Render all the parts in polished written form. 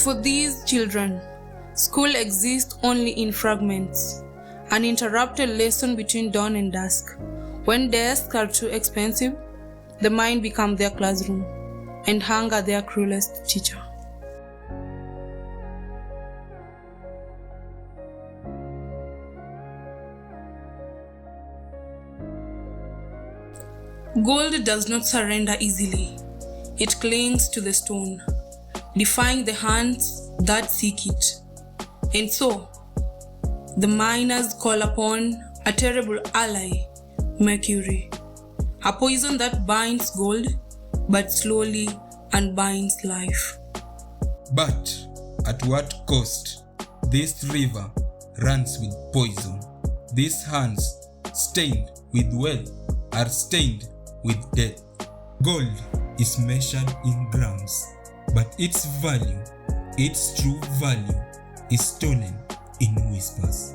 For these children, school exists only in fragments, an interrupted lesson between dawn and dusk. When desks are too expensive, the mind becomes their classroom, and hunger their cruelest teacher. Gold does not surrender easily. It clings to the stone, defying the hands that seek it. And so, the miners call upon a terrible ally, mercury, a poison that binds gold but slowly unbinds life. But at what cost? This river runs with poison. These hands, stained with wealth, are stained with death. Gold is measured in grams, but its value, its true value, is stolen in whispers.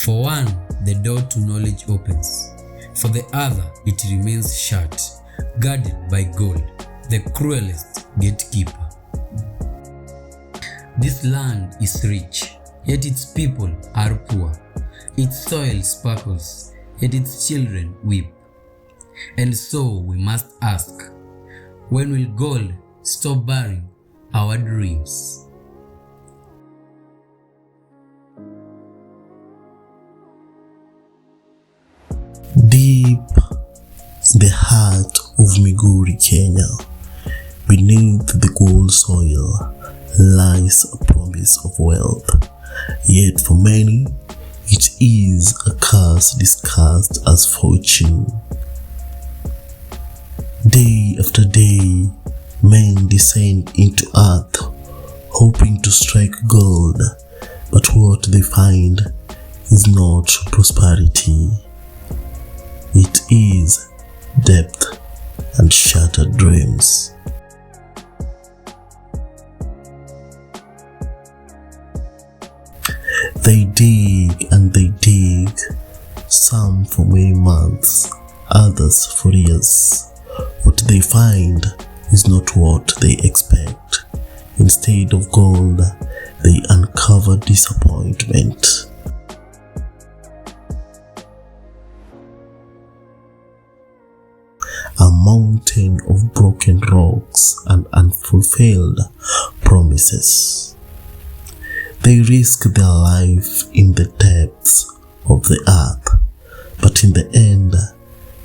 For one, the door to knowledge opens. For the other, it remains shut, guarded by gold, the cruelest gatekeeper. This land is rich, yet its people are poor. Its soil sparkles, yet its children weep. And so we must ask, when will gold stop burying our dreams? Deep in the heart of Migori, Kenya, beneath the gold soil, lies a promise of wealth. Yet for many, it is a curse disguised as fortune. Day after day, men descend into earth, hoping to strike gold, but what they find is not prosperity. It is depth and shattered dreams. They dig and they dig, some for many months, others for years. What they find is not what they expect. Instead of gold, they uncover disappointment. A mountain of broken rocks and unfulfilled promises. They risk their life in the depths of the earth, but in the end,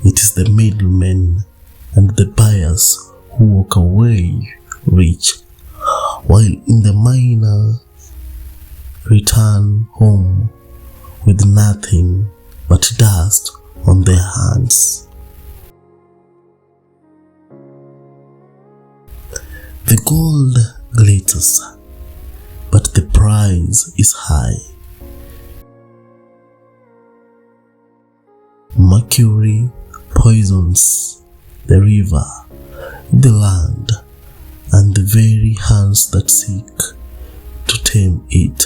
it is the middlemen and the buyers who walk away rich, while in the miner return home with nothing but dust on their hands. The gold glitters, but the price is high. Mercury poisons the river, the land, and the very hands that seek to tame it.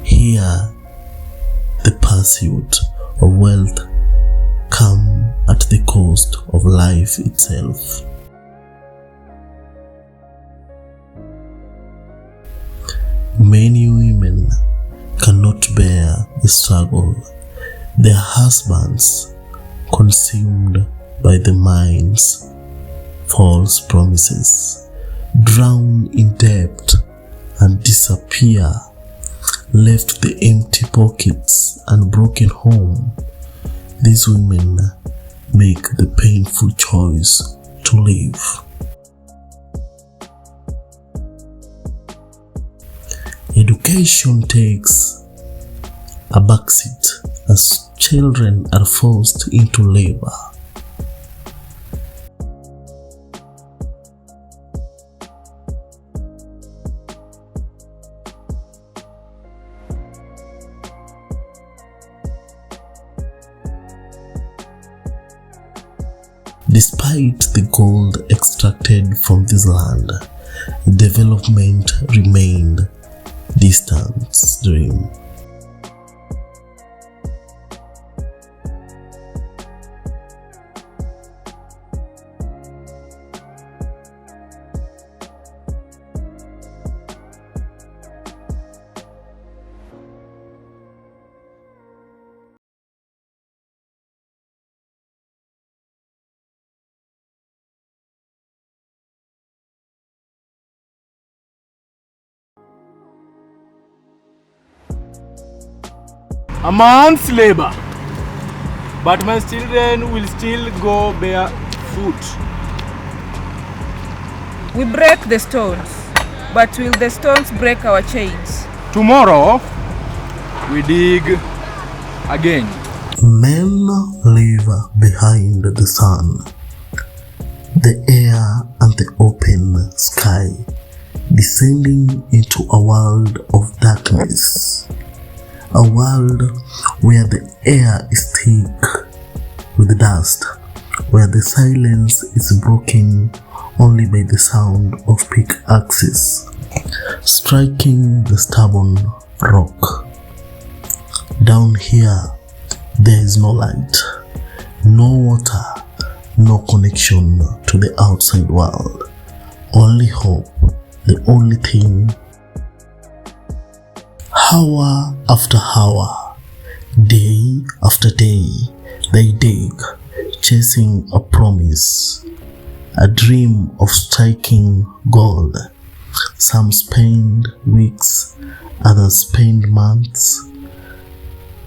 Here, the pursuit of wealth comes at the cost of life itself. Many women cannot bear the struggle. Their husbands, consumed by the mind's false promises, drown in debt and disappear, left the empty pockets and broken home. These women make the painful choice to live. Education takes a backseat as children are forced into labor. Despite the gold extracted from this land, development remained a distant dream. a man's labor, but my children will still go barefoot. We break the stones, but will the stones break our chains? Tomorrow, we dig again. Men live behind the sun, the air and the open sky, descending into a world of darkness, a world where the air is thick with dust, where the silence is broken only by the sound of pickaxes striking the stubborn rock. Down here, there is no light, no water, no connection to the outside world, only hope, the only thing. Hour after hour, day after day, they dig, chasing a promise, a dream of striking gold. Some spend weeks, others spend months,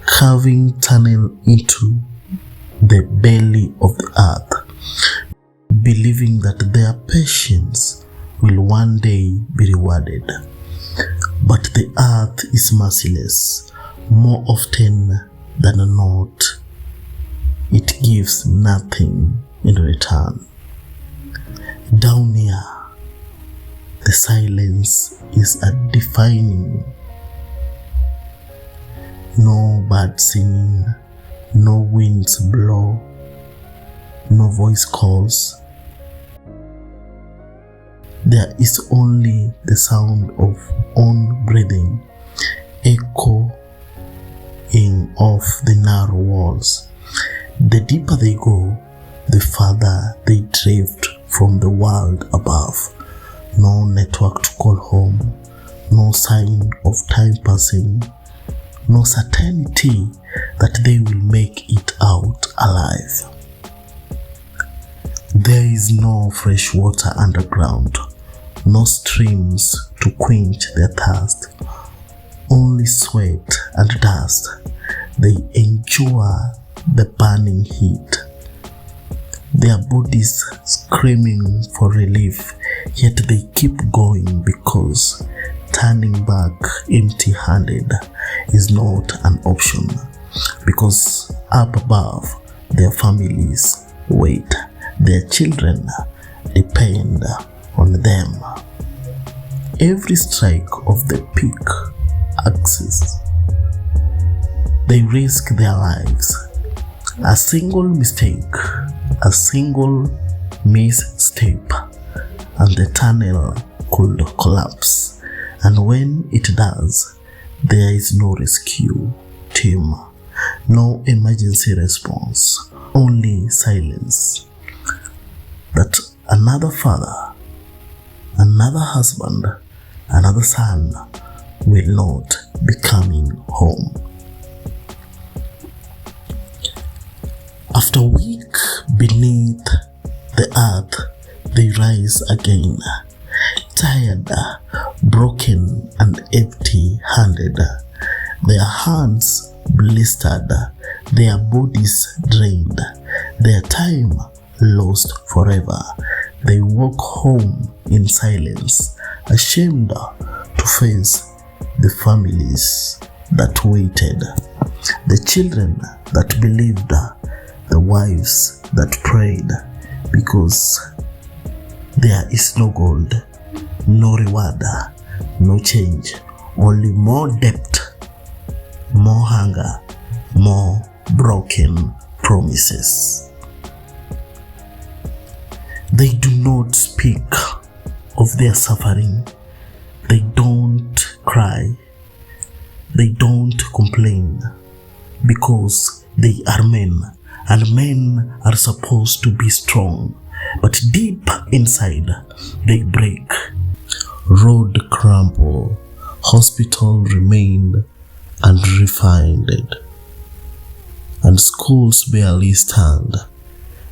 carving tunnel into the belly of the earth, believing that their patience will one day be rewarded. But the earth is merciless. More often than not, it gives nothing in return. Down here, the silence is a defining. No bird singing, no winds blow, no voice calls. There is only the sound of own breathing, echoing off the narrow walls. The deeper they go, the farther they drift from the world above. No network to call home, no sign of time passing, no certainty that they will make it out alive. There is no fresh water underground, no streams to quench their thirst, only sweat and dust. They endure the burning heat, their bodies screaming for relief, yet they keep going because turning back empty-handed is not an option, because up above their families wait, their children depend on them. Every strike of the pickaxes, they risk their lives. A single mistake, a single misstep, and the tunnel could collapse. And when it does, there is no rescue team, no emergency response, only silence. That another father, another husband, another son will not be coming home. After a week beneath the earth, they rise again, tired, broken, and empty-handed. Their hands blistered, their bodies drained, their time lost forever. They walk home in silence, ashamed to face the families that waited, the children that believed, the wives that prayed, because there is no gold, no reward, no change, only more debt, more hunger, more broken promises. They do not speak of their suffering. They don't cry. They don't complain, because they are men, and men are supposed to be strong. But deep inside, they break. Road crumble, hospital remain unrefined, and schools barely stand.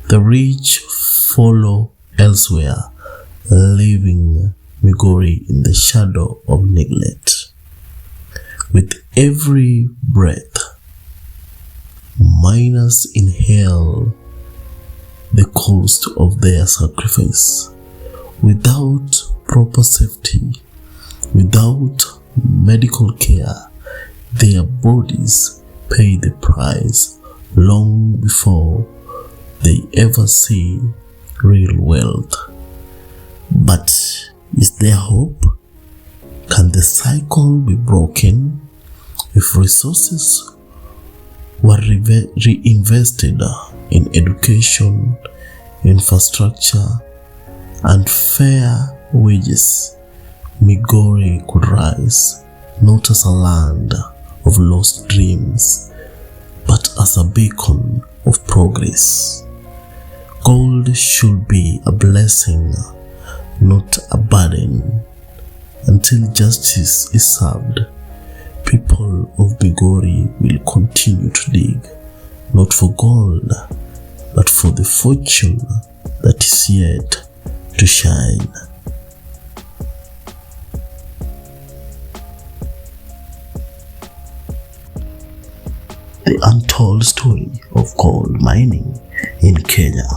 The rich follow elsewhere, leaving Migori in the shadow of neglect. With every breath, miners inhale the cost of their sacrifice. Without proper safety, without medical care, their bodies pay the price long before they ever see real wealth. But is there hope? Can the cycle be broken if resources were reinvested in education, infrastructure, and fair wages? Migori could rise not as a land of lost dreams, but as a beacon of progress. Gold should be a blessing, not a burden. Until justice is served, people of Migori will continue to dig, not for gold, but for the fortune that is yet to shine. The untold story of gold mining in Kenya.